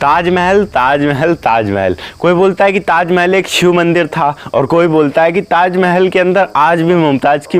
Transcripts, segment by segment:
ताजमहल ताजमहल ताजमहल। कोई बोलता है कि ताजमहल एक शिव मंदिर था और कोई बोलता है कि ताजमहल के अंदर आज भी मुमताज की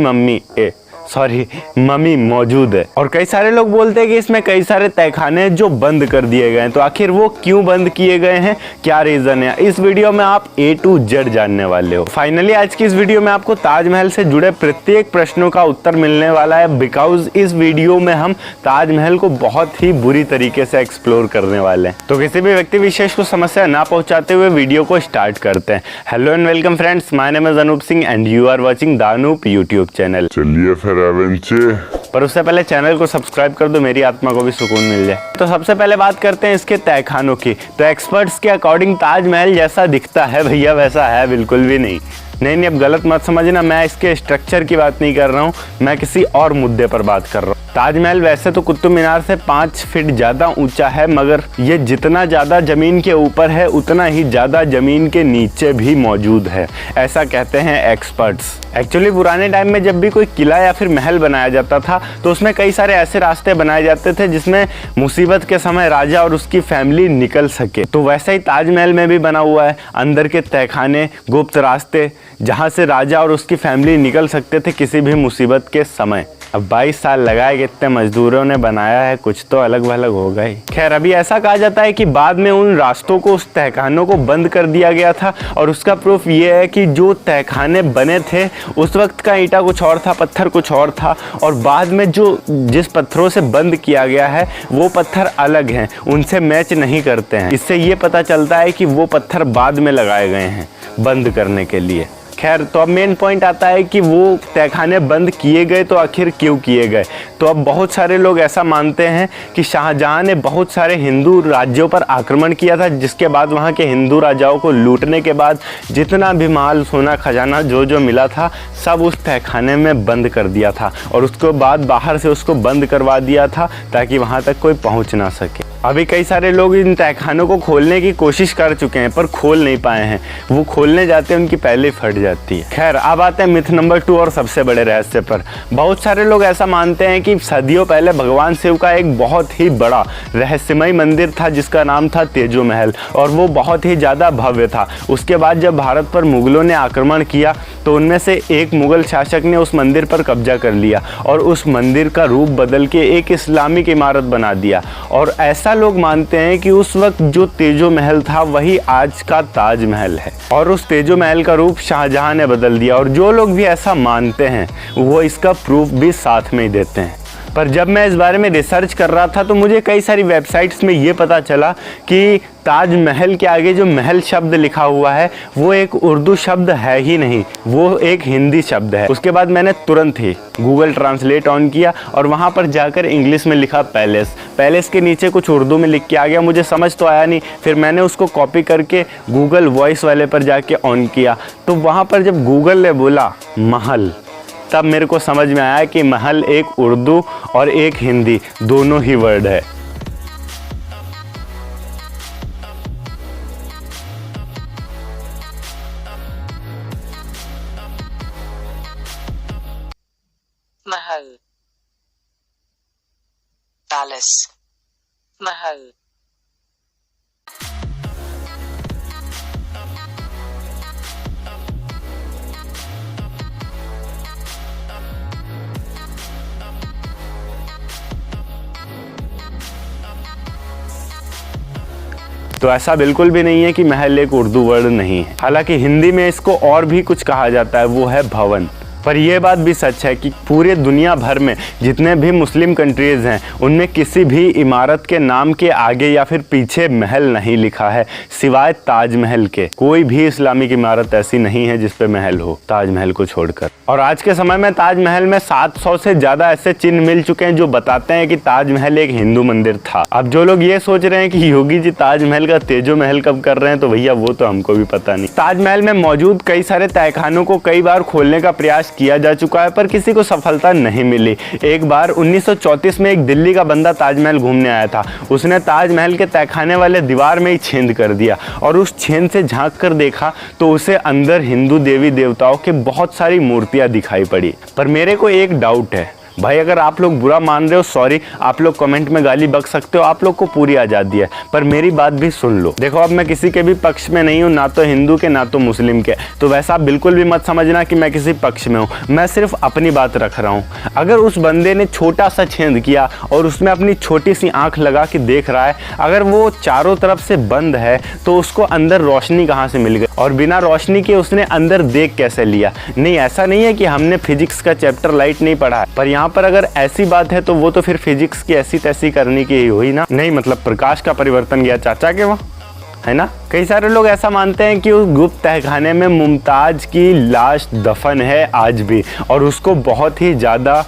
मम्मी मौजूद है। और कई सारे लोग बोलते हैं कि इसमें कई सारे तहखाने जो बंद कर दिए गए हैं। तो आखिर वो क्यों बंद किए गए हैं, क्या रीजन है, इस वीडियो में आप A to Z जानने वाले हो। फाइनली आज की इस वीडियो में आपको ताजमहल से जुड़े प्रत्येक प्रश्नों का उत्तर मिलने वाला है, बिकॉज इस वीडियो में हम ताजमहल को बहुत ही बुरी तरीके से एक्सप्लोर करने वाले हैं। तो किसी भी व्यक्ति विशेष को समस्या ना पहुंचाते हुए वीडियो को स्टार्ट करते हैं। Hello and welcome friends, my name is Anoop Singh and you are watching the Anoop YouTube channel. चलिए फिर पर उससे पहले चैनल को सब्सक्राइब कर दो, मेरी आत्मा को भी सुकून मिल जाए। तो सबसे पहले बात करते हैं इसके तहखानों की। तो एक्सपर्ट्स के अकॉर्डिंग ताजमहल जैसा दिखता है भैया वैसा है बिल्कुल भी नहीं। नहीं, अब गलत मत समझना, मैं इसके स्ट्रक्चर की बात नहीं कर रहा हूँ, मैं किसी और मुद्दे पर बात कर रहा हूँ। ताजमहल वैसे तो कुतुब मीनार से 5 फीट ज़्यादा ऊंचा है, मगर ये जितना ज़्यादा ज़मीन के ऊपर है उतना ही ज़्यादा ज़मीन के नीचे भी मौजूद है, ऐसा कहते हैं एक्सपर्ट्स। एक्चुअली पुराने टाइम में जब भी कोई किला या फिर महल बनाया जाता था तो उसमें कई सारे ऐसे रास्ते बनाए जाते थे जिसमें मुसीबत के समय राजा और उसकी फैमिली निकल सके। तो वैसे ही ताजमहल में भी बना हुआ है अंदर के तहखाने, गुप्त रास्ते जहाँ से राजा और उसकी फैमिली निकल सकते थे किसी भी मुसीबत के समय। अब 22 साल लगाए कितने मजदूरों ने बनाया है, कुछ तो अलग भलग होगा ही। खैर, अभी ऐसा कहा जाता है कि बाद में उन रास्तों को, उस तहखानों को बंद कर दिया गया था और उसका प्रूफ ये है कि जो तहखाने बने थे उस वक्त का ईंटा कुछ और था, पत्थर कुछ और था, और बाद में जिस पत्थरों से बंद किया गया है वो पत्थर अलग हैं, उनसे मैच नहीं करते हैं। इससे ये पता चलता है कि वो पत्थर बाद में लगाए गए हैं बंद करने के लिए। खैर, तो अब मेन पॉइंट आता है कि वो तहखाने बंद किए गए तो आखिर क्यों किए गए। तो अब बहुत सारे लोग ऐसा मानते हैं कि शाहजहां ने बहुत सारे हिंदू राज्यों पर आक्रमण किया था, जिसके बाद वहां के हिंदू राजाओं को लूटने के बाद जितना भी माल, सोना, खजाना जो मिला था सब उस तहखाने में बंद कर दिया था और उसके बाद बाहर से उसको बंद करवा दिया था ताकि वहां तक कोई पहुंच ना सके। अभी कई सारे लोग इन तहखानों को खोलने की कोशिश कर चुके हैं पर खोल नहीं पाए हैं, वो खोलने जाते हैं उनकी पहले फट जाती है। खैर, अब आते हैं मिथ नंबर 2 और सबसे बड़े रहस्य पर। बहुत सारे लोग ऐसा मानते हैं कि सदियों पहले भगवान शिव का एक बहुत ही बड़ा रहस्यमय मंदिर था जिसका नाम था तेजो महल, और वो बहुत ही ज़्यादा भव्य था। उसके बाद जब भारत पर मुगलों ने आक्रमण किया तो उनमें से एक मुगल शासक ने उस मंदिर पर कब्जा कर लिया और उस मंदिर का रूप बदल के एक इस्लामिक इमारत बना दिया। और ऐसा लोग मानते हैं कि उस वक्त जो तेजो महल था वही आज का ताजमहल है और उस तेजो महल का रूप शाहजहां ने बदल दिया। और जो लोग भी ऐसा मानते हैं वो इसका प्रूफ भी साथ में ही देते हैं। पर जब मैं इस बारे में रिसर्च कर रहा था तो मुझे कई सारी वेबसाइट्स में ये पता चला कि ताजमहल के आगे जो महल शब्द लिखा हुआ है वो एक उर्दू शब्द है ही नहीं, वो एक हिंदी शब्द है। उसके बाद मैंने तुरंत ही गूगल ट्रांसलेट ऑन किया और वहाँ पर जाकर इंग्लिश में लिखा पैलेस। पैलेस के नीचे कुछ उर्दू में लिख के आ गया, मुझे समझ तो आया नहीं। फिर मैंने उसको कॉपी करके गूगल वॉइस वाले पर जाके ऑन किया तो वहाँ पर जब गूगल ने बोला महल, तब मेरे को समझ में आया कि महल एक उर्दू और एक हिंदी दोनों ही वर्ड है। महल, पैलेस, महल। तो ऐसा बिल्कुल भी नहीं है कि महल एक उर्दू वर्ड नहीं है। हालांकि हिंदी में इसको और भी कुछ कहा जाता है, वो है भवन। पर यह बात भी सच है कि पूरे दुनिया भर में जितने भी मुस्लिम कंट्रीज़ हैं उनमें किसी भी इमारत के नाम के आगे या फिर पीछे महल नहीं लिखा है सिवाय ताजमहल के। कोई भी इस्लामिक इमारत ऐसी नहीं है जिस पे महल हो, ताजमहल को छोड़कर। और आज के समय में ताजमहल में 700 से ज़्यादा ऐसे चिन्ह मिल चुके हैं जो बताते हैं कि ताजमहल एक हिंदू मंदिर था। अब जो लोग ये सोच रहे हैं कि योगी जी ताजमहल का तेजो महल कब कर रहे हैं, तो भैया वो तो हमको भी पता नहीं। ताजमहल में मौजूद कई सारे तहखानों को कई बार खोलने का प्रयास किया जा चुका है पर किसी को सफलता नहीं मिली। एक बार 1934 में एक दिल्ली का बंदा ताजमहल घूमने आया था। उसने ताजमहल के तहखाने वाले दीवार में ही छेद कर दिया और उस छेद से झांक कर देखा तो उसे अंदर हिंदू देवी देवताओं के बहुत सारी मूर्तियां दिखाई पड़ी। पर मेरे को एक डाउट है, भाई अगर आप लोग बुरा मान रहे हो सॉरी, आप लोग कमेंट में गाली बक सकते हो, आप लोग को पूरी आज़ादी है, पर मेरी बात भी सुन लो। देखो अब मैं किसी के भी पक्ष में नहीं हूँ, ना तो हिंदू के ना तो मुस्लिम के, तो वैसा आप बिल्कुल भी मत समझना कि मैं किसी पक्ष में हूँ। मैं सिर्फ अपनी बात रख रहा हूँ। अगर उस बंदे ने छोटा सा छेद किया और उसमें अपनी छोटी सी आँख लगा के देख रहा है, अगर वो चारों तरफ से बंद है तो उसको अंदर रोशनी कहाँ से मिल गई, और बिना रोशनी के उसने अंदर देख कैसे लिया। नहीं, ऐसा नहीं है कि हमने फिजिक्स का चैप्टर लाइट नहीं पढ़ा है, पर यहाँ पर अगर ऐसी बात है तो वो तो फिर फिजिक्स की ऐसी तैसी करने की ही हुई ना। नहीं मतलब प्रकाश का परिवर्तन गया चाचा के वहाँ, है ना। कई सारे लोग ऐसा मानते हैं कि उस गुप्त तहखाने में मुमताज की लाश दफन है आज भी, और उसको बहुत ही ज़्यादा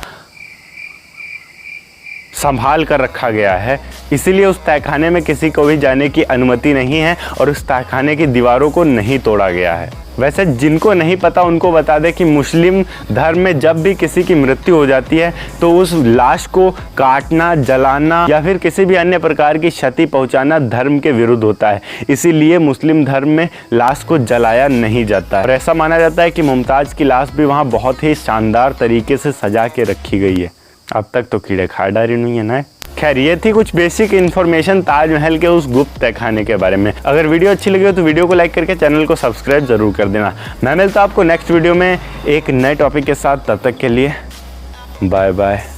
संभाल कर रखा गया है, इसीलिए उस तहखाने में किसी को भी जाने की अनुमति नहीं है और उस तहखाने की दीवारों को नहीं तोड़ा गया है। वैसे जिनको नहीं पता उनको बता दें कि मुस्लिम धर्म में जब भी किसी की मृत्यु हो जाती है तो उस लाश को काटना, जलाना या फिर किसी भी अन्य प्रकार की क्षति पहुंचाना धर्म के विरुद्ध होता है। इसीलिए मुस्लिम धर्म में लाश को जलाया नहीं जाता है। और ऐसा माना जाता है कि मुमताज़ की लाश भी वहाँ बहुत ही शानदार तरीके से सजा के रखी गई है। अब तक तो कीड़े खा डाली नहीं है ना। खैर ये थी कुछ बेसिक इन्फॉर्मेशन ताजमहल के उस गुप्त तहखाने के बारे में। अगर वीडियो अच्छी लगी हो तो वीडियो को लाइक करके चैनल को सब्सक्राइब जरूर कर देना। मैं मिलता हूं आपको नेक्स्ट वीडियो में एक नए टॉपिक के साथ, तब तक के लिए बाय बाय।